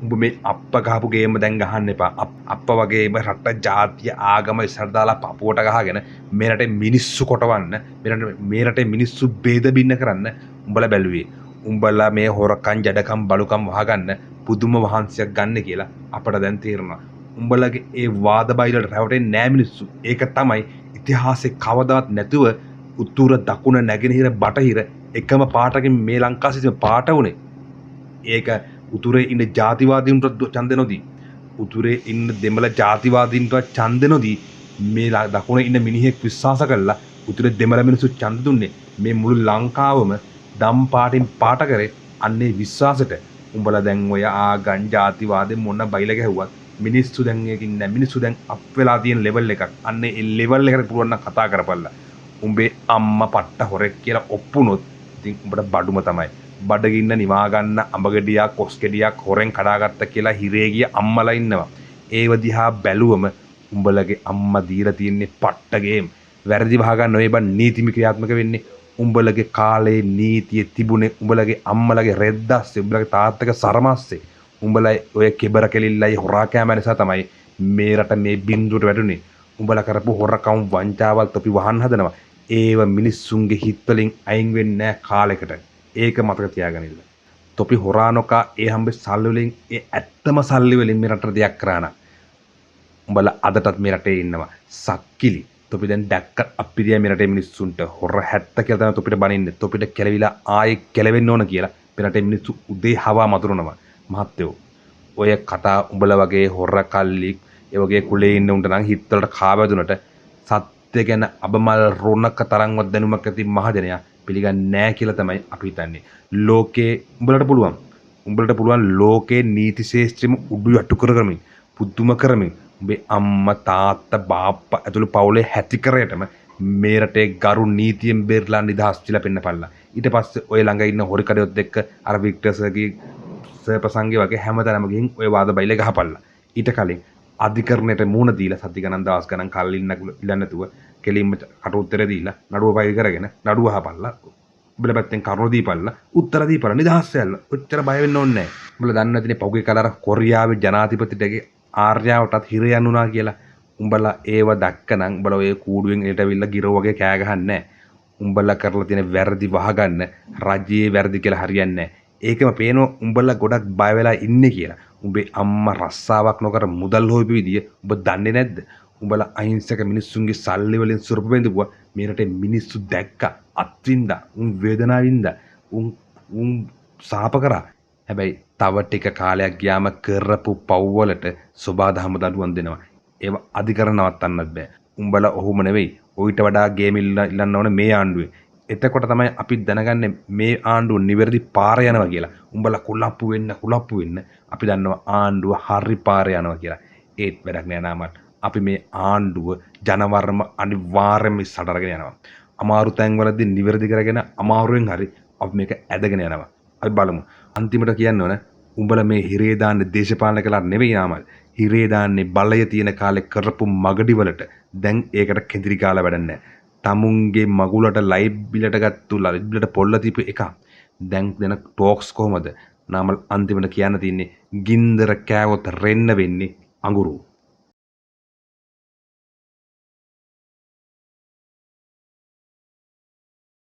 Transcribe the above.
උඹ මේ අප්ප ගහපු ගේම දැන් ගහන්න එපා. අප්ප වගේම රට ජාතිය ආගම ඉස්සර දාලා පපුවට ගහගෙන මේ රටේ මිනිස්සු කොටවන්න මේ රටේ මිනිස්සු ભેද බින්න කරන්න උඹලා බැලුවේ. උඹලා මේ හොරකම් ජඩකම් බලුකම් වහගන්න පුදුම වහන්සියක් ගන්න කියලා අපට දැන් තේරෙනවා. උඹලගේ ඒ වාද බයිලට රැවටෙන්නේ නෑ මිනිස්සු. ඒක තමයි ඉතිහාසයේ කවදාවත් නැතුව උතුර දකුණ නැගෙනහිර බටහිර එකම පාටකින් මේ ලංකාවේ පාට උනේ. ඒක උතුරේ ඉන්න ජාතිවාදීන්ට ඡන්ද නොදී උතුරේ ඉන්න දෙමළ ජාතිවාදීන්ට ඡන්ද නොදී මේ දකුණේ ඉන්න මිනිහෙක් විශ්වාස කළා උතුරේ දෙමළ මිනිස්සු ඡන්ද දුන්නේ මේ මුළු ලංකාවම දම් පාටින් පාට කරේ අන්නේ විශ්වාසෙට. උඹලා දැන් ඔය ආගම් ජාතිවාදේ මොන බයිල ගැහුවත් මිනිස්සු දැන් එකකින් නෑ. මිනිස්සු දැන් අප් වෙලා තියෙන ලෙවල් එකක්. අන්නේ ඒ ලෙවල් එකට පුළුවන් නම් කතා කරපල්ලා. උඹේ අම්මා පට්ට හොරෙක් කියලා ඔප්පුනොත් ඉතින් උඹට බඩුම තමයි. බඩගින්න නිවා ගන්න අඹගෙඩියක් කොස් ගෙඩියක් හොරෙන් කඩාගත්ත කියලා හිරේ ගිය අම්මලා ඉන්නවා. ඒව දිහා බැලුවම උඹලගේ අම්මා දීලා තියන්නේ පට්ටගේම්. වැරදි වහ ගන්න ඔය බන් නීතිමය ක්‍රියාත්මක වෙන්නේ. උඹලගේ කාලේ නීතිය තිබුණේ උඹලගේ අම්මලගේ රෙද්දස්සේ උඹලගේ තාත්තගේ සරමස්සේ. උඹලා ඔය කෙබර කෙලිල්ලයි හොරා කෑම නිසා තමයි මේ රට මේ බින්දුවට වැටුනේ. උඹලා කරපු හොරකම් වංචාවල් තොපි වහන්න හදනවා. ඒව මිනිස්සුන්ගේ හිත් වලින් අයින් වෙන්නේ නැහැ කාලෙකට. ඒක මතක තියාගනින්න. තොපි හොරා නොකා ඒ හම්බෙ සල්ලි වලින් ඒ ඇත්තම සල්ලි වලින් මේ රටට දෙයක් කරා නම් උඹලා අදටත් මේ රටේ ඉන්නවා. සක්කිලි. තොපි දැන් දැක්ක අපිරිය මේ රටේ මිනිස්සුන්ට හොර 70 කියලා තමයි තොපිට බනින්නේ. තොපිට කෙලවිලා ආයේ කෙලවෙන්න ඕන කියලා මේ රටේ මිනිස්සු උදේ හවා මතුරනවා. මහත්තයෝ ඔය කතා උඹලා වගේ හොර කල්ලි ඒ වගේ කුලේ ඉන්න උන්ට නම් හිත වලට කාවැදුනට සත්‍ය ගැන අබමල් රොණක තරම්වත් දැනුමක් ඇති මහජනයා පිළිගන්නේ නැහැ කියලා තමයි අපි හිතන්නේ. ලෝකේ උඹලට පුළුවන් ලෝකේ නීති ශාස්ත්‍රෙම උඩු යටු කරගමින් පුදුම කරමින් උඹේ අම්මා තාත්තා බාප්පා ඇතුළු පවුලේ හැටි කරේටම මේ රටේ ගරු නීතියෙන් බේරලා නිදහස් කියලා පෙන්නපල්ලා. ඊට පස්සේ ඔය ළඟ ඉන්න හොරි කඩයොත් එක්ක අර වික්ටර් සර්ගේ ප්‍රසංගේ වගේ හැමතැනම ගිහින් ඔය වාද බයිල ගහපල්ලා. ඊට කලින් අධිකරණයට මූණ දීලා සති ගණන් දවස් ගණන් කල් ඉන්න නැතුව කෙලින්ම කට උත්තර දීලා නඩුව පයිල් කරගෙන නඩුව අහපල්ලා. උඹලා පැත්තෙන් කරුණු දීපල්ලා උත්තර දීපල්ලා නිදහස් වෙලා. ඔච්චර බය වෙන්න ඕනේ නැහැ. උඹලා දන්නේ නැතිනේ පෞගේ කලර කොරියාවේ ජනාධිපතිටගේ ආර්යාවටත් හිර යන්නුනා කියලා. උඹලා ඒව දැක්කනම් උඹලා ඔය කූඩුවෙන් එලට අවිල්ලා ගිරෝ වගේ කෑ ගහන්නේ නැහැ. උඹලා කරලා තියෙන වැරදි වහගන්න රජයේ වැරදි කියලා හරියන්නේ නැහැ. ඒකම පේනවා උඹලා ගොඩක් බය වෙලා ඉන්නේ කියලා. උඹේ අම්මා රස්සාවක් නොකර මුදල් හොයපු විදිය උඹ දන්නේ නැද්ද? උඹලා අහිංසක මිනිස්සුන්ගේ සල්ලි වලින් සුරප බඳුවා මේ රටේ මිනිස්සු දැක්ක අත්විඳා උන් වේදනාව වින්දා උන් සාප කරා. හැබැයි තව ටික කාලයක් ගියාම කරපු පව් වලට සබාධම දඩුවම් දෙනවා. ඒව අධිකරණ නවත්තන්නත් බෑ. උඹලා ඔහොම නෙවෙයි. ඔయిత වඩා ගේම් ඉල්ලන්න ඕනේ මේ ආණ්ඩුවේ. එතකොට තමයි අපි දැනගන්නේ මේ ආණ්ඩුව නිවැරදි පාර යනවා කියලා. උඹලා කුලප්පු වෙන්න අපි දන්නවා ආණ්ඩුව හරි පාර යනවා කියලා. ඒත් වැඩක් නෑ නාමල්. අපි මේ ආණ්ඩුව ජනවර්ම අනිවාර්යයෙන්ම ඉස්සරහට අරගෙන යනවා. අමාරු තැන්වලදී නිවැරදි කරගෙන අමාරුවෙන් හරි අපි මේක ඇදගෙන යනවා. අපි බලමු. අන්තිමට කියන්න ඕන උඹලා මේ හිරේ දාන්නේ දේශපාලන කළා නෙවෙයි නාමල්. හිරේ දාන්නේ බලය තියෙන කාලේ කරපු මගඩි වලට දැන් ඒකට කෙඳිරි කාලා වැඩක් නෑ. තමුන්ගේ මගුලට ලයිව් බිලට ගත්තු ලයිව් බිලට පොල්ල තිබ්බ එක දැන් දෙන ටොක්ස් කොහමද නාමල් අන්තිමට කියන්න තියෙන්නේ ගින්දර කෑවොත් රෙන්න වෙන්නේ අඟුරු